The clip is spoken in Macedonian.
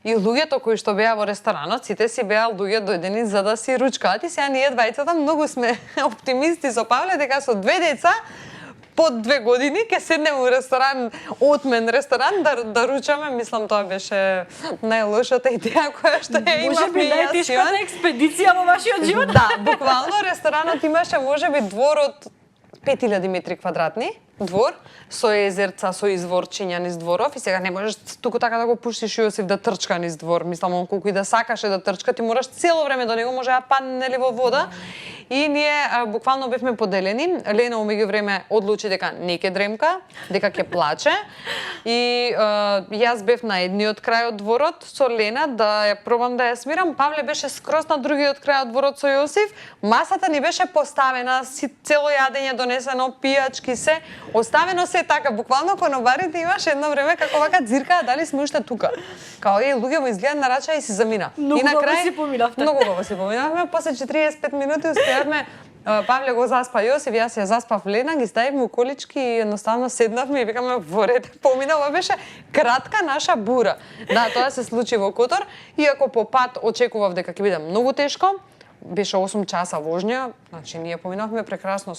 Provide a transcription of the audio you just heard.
И луѓето кои што беа во ресторанот, сите си беа луѓе дојдени за да си ручкаат и сега ние двајцата многу сме оптимисти со Павле дека со 2 деца под 2 години ќе седнеме во ресторан, отмен ресторан да ручаме, мислам тоа беше најлошата идеја која што ја имав. Можеби најтешката експедиција во вашиот живот. Да, буквално ресторанот имаше можеби двор од 5000 метри квадратни двор со езерца, со изворчиња низ дворов и сега не можеш туку така да го пуштиш Јосиф да трчка низ двор. Мислам, он колку и да сакаше да трчка, ти мораш цело време до него, може да падне нели во вода. И ние буквално бевме поделени. Лена умеѓу време одлучи дека не ќе дремка, дека ќе плаче. И јас бев на едниот крај од дворот со Лена да ја пробам да ја смирам. Павле беше скроз на другиот крај од дворот со Јосиф. Масата ни беше поставена, цело јадење донесено, пијачки се, оставено се така. Буквално конобарите имаше едно време како вака дзиркаа дали сме уште тука. Као луѓе му изгледа на рача и си замина. Многу и на крај си поминавте. Многу убаво си поминавме. После 45 минути успеавме. Павле го заспа Јосиф, јас ја заспав Лена, ги ставивме колички и едноставно седнавме и викаме во ред. Поминала беше кратка наша бура. Да, тоа се случи во Котор, иако по пат очекував дека ќе биде многу тешко. Беше 8 часа возња, значи ние поминавме прекрасно